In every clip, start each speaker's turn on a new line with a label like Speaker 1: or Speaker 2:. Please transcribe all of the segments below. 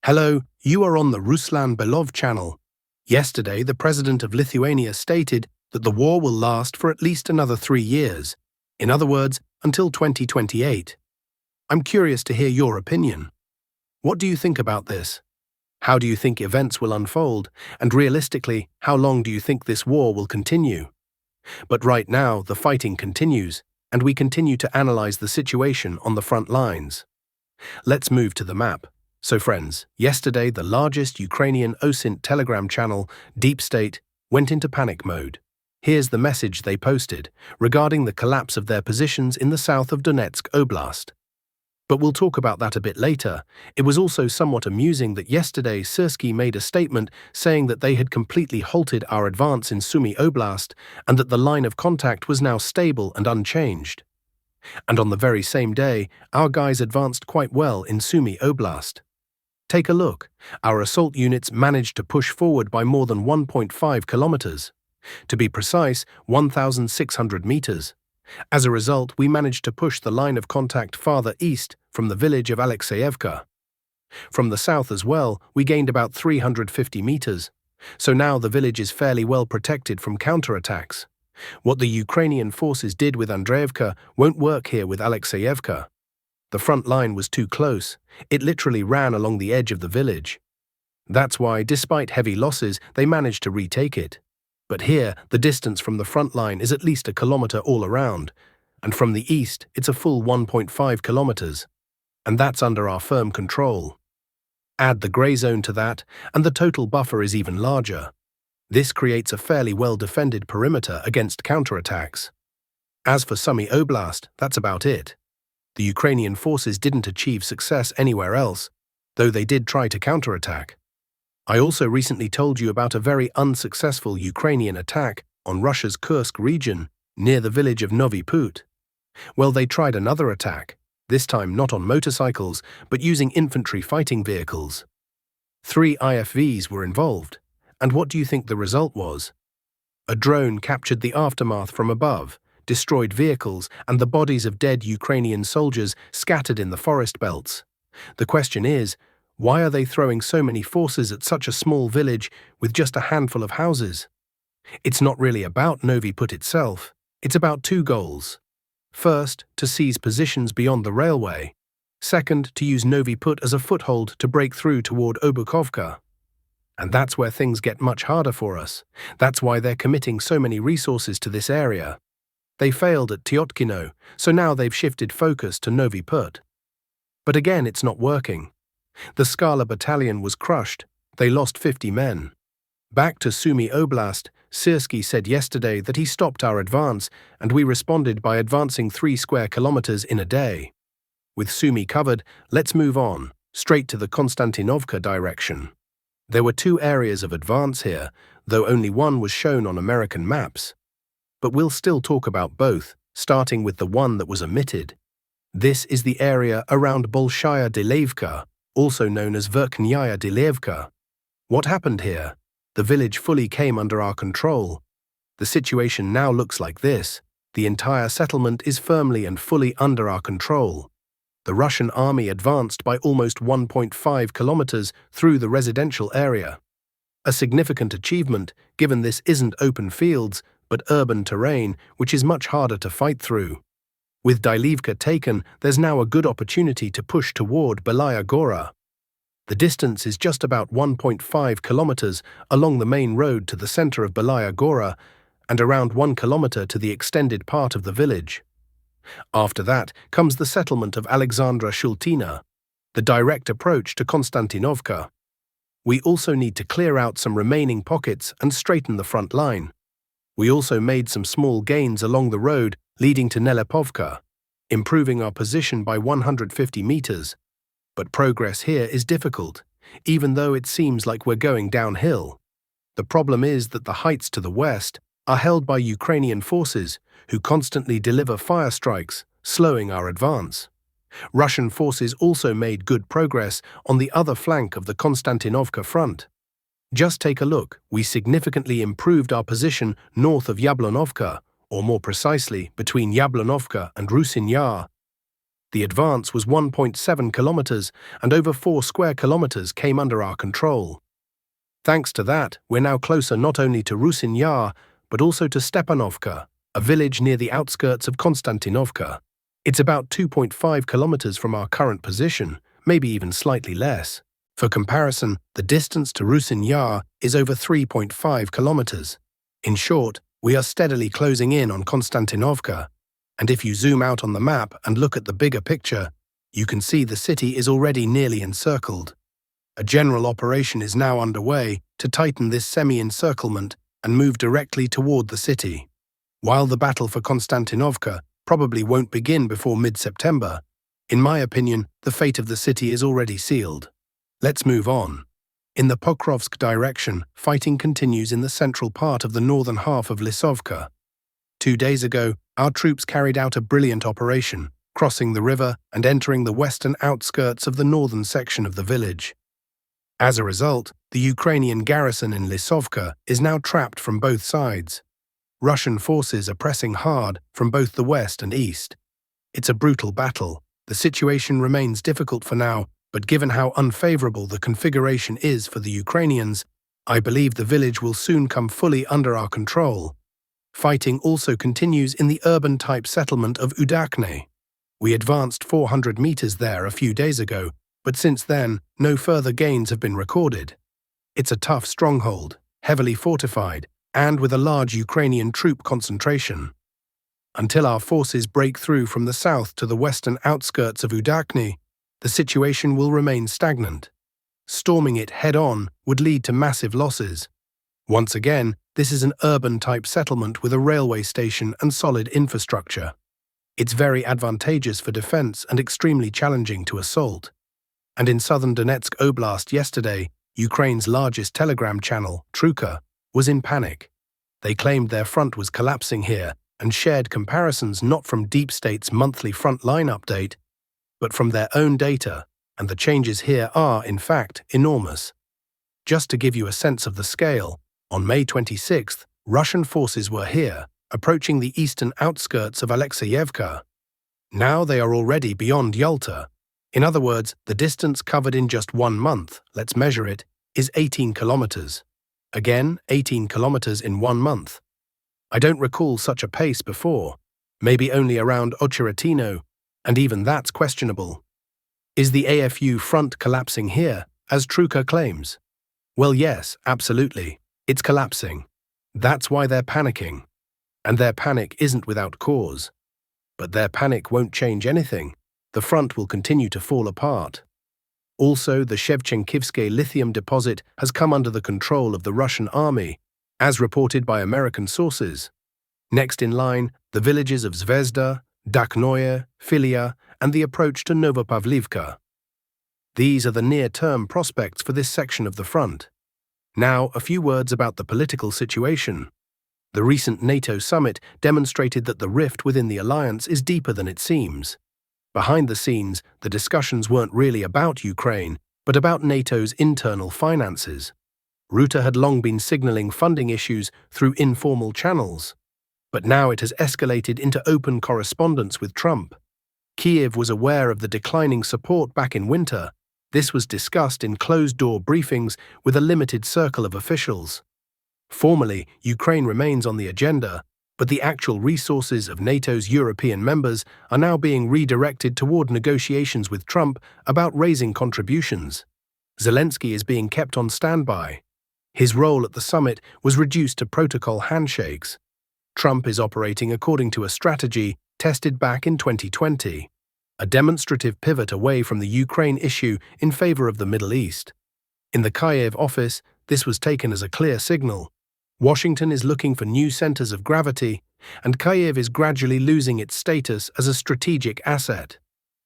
Speaker 1: Hello, you are on the Ruslan Belov channel. Yesterday, the president of Lithuania stated that the war will last for at least another 3 years. In other words, until 2028. I'm curious to hear your opinion. What do you think about this? How do you think events will unfold? And realistically, how long do you think this war will continue? But right now, the fighting continues, and we continue to analyze the situation on the front lines. Let's move to the map. So friends, yesterday the largest Ukrainian OSINT Telegram channel, Deep State, went into panic mode. Here's the message they posted regarding the collapse of their positions in the south of Donetsk Oblast. But we'll talk about that a bit later. It was also somewhat amusing that yesterday Sursky made a statement saying that they had completely halted our advance in Sumy Oblast and that the line of contact was now stable and unchanged. And on the very same day, our guys advanced quite well in Sumy Oblast. Take a look. Our assault units managed to push forward by more than 1.5 kilometers. To be precise, 1,600 meters. As a result, we managed to push the line of contact farther east from the village of Alexeyevka. From the south as well, we gained about 350 meters. So now the village is fairly well protected from counterattacks. What the Ukrainian forces did with Andreevka won't work here with Alexeyevka. The front line was too close. It literally ran along the edge of the village. That's why, despite heavy losses, they managed to retake it. But here, the distance from the front line is at least a kilometer all around, and from the east, it's a full 1.5 kilometers. And that's under our firm control. Add the grey zone to that, and the total buffer is even larger. This creates a fairly well-defended perimeter against counterattacks. As for Sumy Oblast, that's about it. The Ukrainian forces didn't achieve success anywhere else, though they did try to counterattack. I also recently told you about a very unsuccessful Ukrainian attack on Russia's Kursk region near the village of Novy Put. Well, they tried another attack, this time not on motorcycles, but using infantry fighting vehicles. 3 IFVs were involved, and what do you think the result was? A drone captured the aftermath from above, destroyed vehicles, and the bodies of dead Ukrainian soldiers scattered in the forest belts. The question is, why are they throwing so many forces at such a small village with just a handful of houses? It's not really about Novy Put itself. It's about 2 goals. First, to seize positions beyond the railway. Second, to use Novy Put as a foothold to break through toward Pokrovsk. And that's where things get much harder for us. That's why they're committing so many resources to this area. They failed at Tyotkino, so now they've shifted focus to Novy Put. But again, it's not working. The Skala battalion was crushed. They lost 50 men. Back to Sumy Oblast, Sursky said yesterday that he stopped our advance, and we responded by advancing 3 square kilometers in a day. With Sumy covered, let's move on, straight to the Constantinovka direction. There were 2 areas of advance here, though only one was shown on American maps. But we'll still talk about both, starting with the one that was omitted. This is the area around Bolshaya Delevka, also known as Verkhnaya Delevka. What happened here? The village fully came under our control. The situation now looks like this. The entire settlement is firmly and fully under our control. The Russian army advanced by almost 1.5 kilometers through the residential area. A significant achievement, given this isn't open fields, but urban terrain, which is much harder to fight through. With Delevka taken, there's now a good opportunity to push toward Belaya Gora. The distance is just about 1.5 kilometers along the main road to the center of Belaya Gora and around 1 kilometer to the extended part of the village. After that comes the settlement of Alexandra Shultina, the direct approach to Constantinovka. We also need to clear out some remaining pockets and straighten the front line. We also made some small gains along the road leading to Nelepovka, improving our position by 150 meters. But progress here is difficult, even though it seems like we're going downhill. The problem is that the heights to the west are held by Ukrainian forces, who constantly deliver fire strikes, slowing our advance. Russian forces also made good progress on the other flank of the Konstantinovka front. Just take a look, we significantly improved our position north of Yablonovka, or more precisely, between Yablonovka and Rusin Yar. The advance was 1.7 kilometers, and over 4 square kilometers came under our control. Thanks to that, we're now closer not only to Rusin Yar, but also to Stepanovka, a village near the outskirts of Constantinovka. It's about 2.5 kilometers from our current position, maybe even slightly less. For comparison, the distance to Rusin Yar is over 3.5 kilometers. In short, we are steadily closing in on Constantinovka, and if you zoom out on the map and look at the bigger picture, you can see the city is already nearly encircled. A general operation is now underway to tighten this semi-encirclement and move directly toward the city. While the battle for Constantinovka probably won't begin before mid-September, in my opinion, the fate of the city is already sealed. Let's move on. In the Pokrovsk direction, fighting continues in the central part of the northern half of Lisovka. 2 days ago, our troops carried out a brilliant operation, crossing the river and entering the western outskirts of the northern section of the village. As a result, the Ukrainian garrison in Lisovka is now trapped from both sides. Russian forces are pressing hard from both the west and east. It's a brutal battle. The situation remains difficult for now, but given how unfavorable the configuration is for the Ukrainians, I believe the village will soon come fully under our control. Fighting also continues in the urban-type settlement of Udakne. We advanced 400 meters there a few days ago, but since then, no further gains have been recorded. It's a tough stronghold, heavily fortified, and with a large Ukrainian troop concentration. Until our forces break through from the south to the western outskirts of Udakne, the situation will remain stagnant. Storming it head-on would lead to massive losses. Once again, this is an urban-type settlement with a railway station and solid infrastructure. It's very advantageous for defense and extremely challenging to assault. And in southern Donetsk Oblast yesterday, Ukraine's largest telegram channel, Truka, was in panic. They claimed their front was collapsing here and shared comparisons not from Deep State's monthly frontline update, but from their own data, and the changes here are, in fact, enormous. Just to give you a sense of the scale, on May 26th, Russian forces were here, approaching the eastern outskirts of Alexeyevka. Now they are already beyond Yalta. In other words, the distance covered in just 1 month, let's measure it, is 18 kilometers. Again, 18 kilometers in 1 month. I don't recall such a pace before, maybe only around Ocheretino, and even that's questionable. Is the AFU front collapsing here, as Truka claims? Well, yes, absolutely. It's collapsing. That's why they're panicking. And their panic isn't without cause. But their panic won't change anything. The front will continue to fall apart. Also, the Shevchenkivske lithium deposit has come under the control of the Russian army, as reported by American sources. Next in line, the villages of Zvezda, Daknoye, Filia, and the approach to Novopavlivka. These are the near-term prospects for this section of the front. Now, a few words about the political situation. The recent NATO summit demonstrated that the rift within the alliance is deeper than it seems. Behind the scenes, the discussions weren't really about Ukraine, but about NATO's internal finances. Rutte had long been signaling funding issues through informal channels. But now it has escalated into open correspondence with Trump. Kyiv was aware of the declining support back in winter. This was discussed in closed-door briefings with a limited circle of officials. Formally, Ukraine remains on the agenda, but the actual resources of NATO's European members are now being redirected toward negotiations with Trump about raising contributions. Zelensky is being kept on standby. His role at the summit was reduced to protocol handshakes. Trump is operating according to a strategy tested back in 2020, a demonstrative pivot away from the Ukraine issue in favor of the Middle East. In the Kyiv office, this was taken as a clear signal. Washington is looking for new centers of gravity, and Kyiv is gradually losing its status as a strategic asset.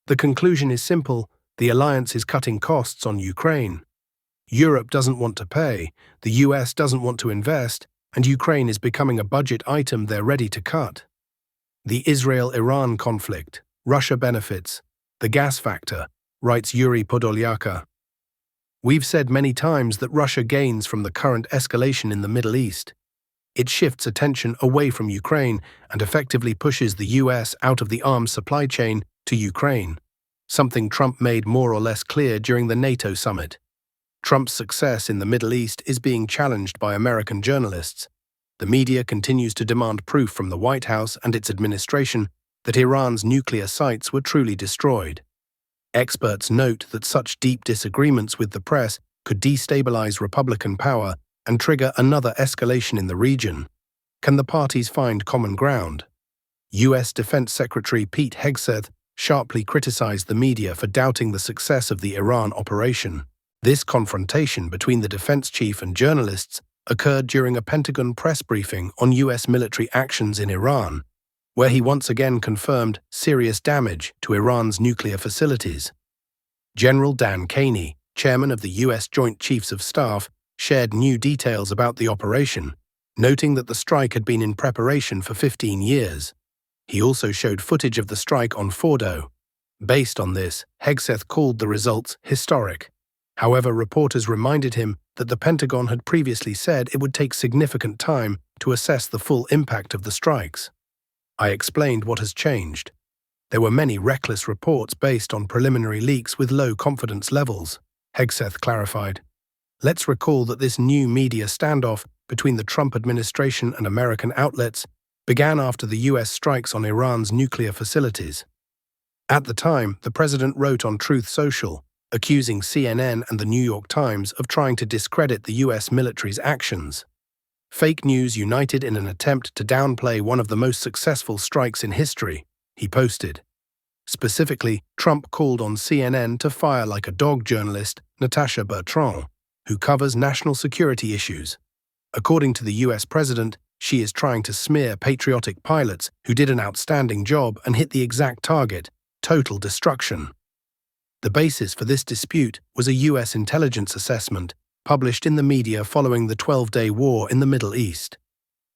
Speaker 1: The conclusion is simple: the alliance is cutting costs on Ukraine. Europe doesn't want to pay, the US doesn't want to invest, and Ukraine is becoming a budget item they're ready to cut. The Israel-Iran conflict, Russia benefits, the gas factor, writes Yuri Podolyaka. We've said many times that Russia gains from the current escalation in the Middle East. It shifts attention away from Ukraine and effectively pushes the US out of the arms supply chain to Ukraine, something Trump made more or less clear during the NATO summit. Trump's success in the Middle East is being challenged by American journalists. The media continues to demand proof from the White House and its administration that Iran's nuclear sites were truly destroyed. Experts note that such deep disagreements with the press could destabilize Republican power and trigger another escalation in the region. Can the parties find common ground? U.S. Defense Secretary Pete Hegseth sharply criticized the media for doubting the success of the Iran operation. This confrontation between the defense chief and journalists occurred during a Pentagon press briefing on U.S. military actions in Iran, where he once again confirmed serious damage to Iran's nuclear facilities. General Dan Caney, chairman of the U.S. Joint Chiefs of Staff, shared new details about the operation, noting that the strike had been in preparation for 15 years. He also showed footage of the strike on Fordo. Based on this, Hegseth called the results historic. However, reporters reminded him that the Pentagon had previously said it would take significant time to assess the full impact of the strikes. I explained what has changed. There were many reckless reports based on preliminary leaks with low confidence levels, Hegseth clarified. Let's recall that this new media standoff between the Trump administration and American outlets began after the U.S. strikes on Iran's nuclear facilities. At the time, the president wrote on Truth Social, accusing CNN and the New York Times of trying to discredit the U.S. military's actions. Fake news united in an attempt to downplay one of the most successful strikes in history, he posted. Specifically, Trump called on CNN to fire like a dog journalist Natasha Bertrand, who covers national security issues. According to the U.S. president, she is trying to smear patriotic pilots who did an outstanding job and hit the exact target, total destruction. The basis for this dispute was a U.S. intelligence assessment published in the media following the 12-day war in the Middle East.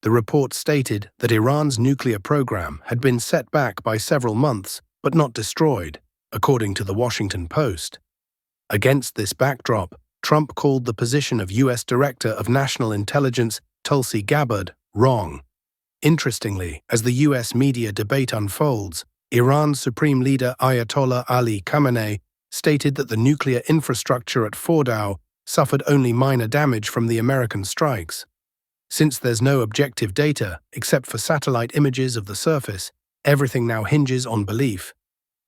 Speaker 1: The report stated that Iran's nuclear program had been set back by several months but not destroyed, according to the Washington Post. Against this backdrop, Trump called the position of U.S. Director of National Intelligence Tulsi Gabbard wrong. Interestingly, as the U.S. media debate unfolds, Iran's Supreme Leader Ayatollah Ali Khamenei stated that the nuclear infrastructure at Fordow suffered only minor damage from the American strikes. Since there's no objective data except for satellite images of the surface, everything now hinges on belief.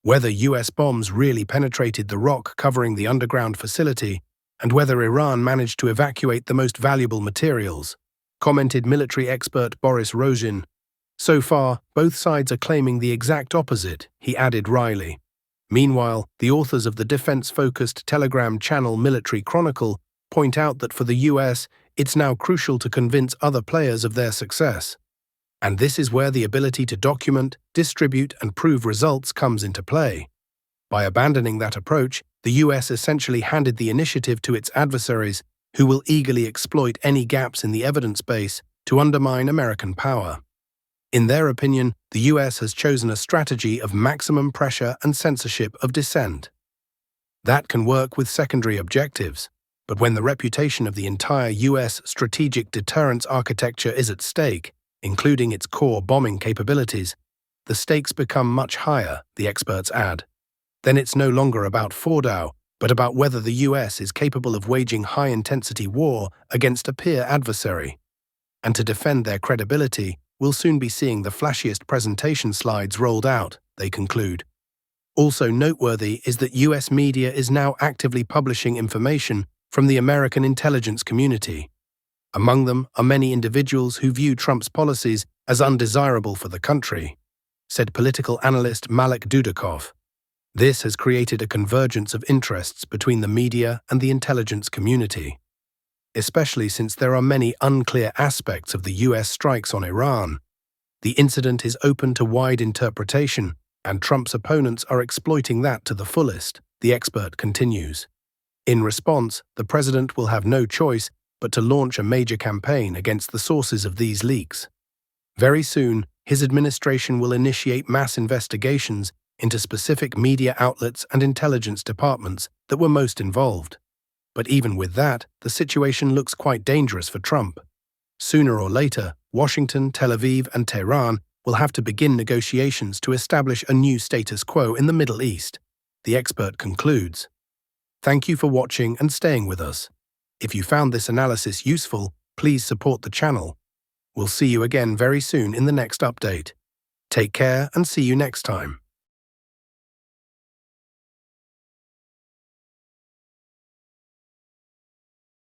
Speaker 1: Whether U.S. bombs really penetrated the rock covering the underground facility, and whether Iran managed to evacuate the most valuable materials, commented military expert Boris Rozhin. So far, both sides are claiming the exact opposite, he added wryly. Meanwhile, the authors of the defense-focused Telegram channel Military Chronicle point out that for the U.S., it's now crucial to convince other players of their success. And this is where the ability to document, distribute, and prove results comes into play. By abandoning that approach, the U.S. essentially handed the initiative to its adversaries, who will eagerly exploit any gaps in the evidence base to undermine American power. In their opinion, the U.S. has chosen a strategy of maximum pressure and censorship of dissent. That can work with secondary objectives, but when the reputation of the entire U.S. strategic deterrence architecture is at stake, including its core bombing capabilities, the stakes become much higher, the experts add. Then it's no longer about Fordow, but about whether the U.S. is capable of waging high-intensity war against a peer adversary. And to defend their credibility, we'll soon be seeing the flashiest presentation slides rolled out, they conclude. Also noteworthy is that U.S. media is now actively publishing information from the American intelligence community. Among them are many individuals who view Trump's policies as undesirable for the country, said political analyst Malik Dudakov. This has created a convergence of interests between the media and the intelligence community, especially since there are many unclear aspects of the U.S. strikes on Iran. The incident is open to wide interpretation, and Trump's opponents are exploiting that to the fullest, the expert continues. In response, the president will have no choice but to launch a major campaign against the sources of these leaks. Very soon, his administration will initiate mass investigations into specific media outlets and intelligence departments that were most involved. But even with that, the situation looks quite dangerous for Trump. Sooner or later, Washington, Tel Aviv, and Tehran will have to begin negotiations to establish a new status quo in the Middle East, the expert concludes. Thank you for watching and staying with us. If you found this analysis useful, please support the channel. We'll see you again very soon in the next update. Take care and see you next time.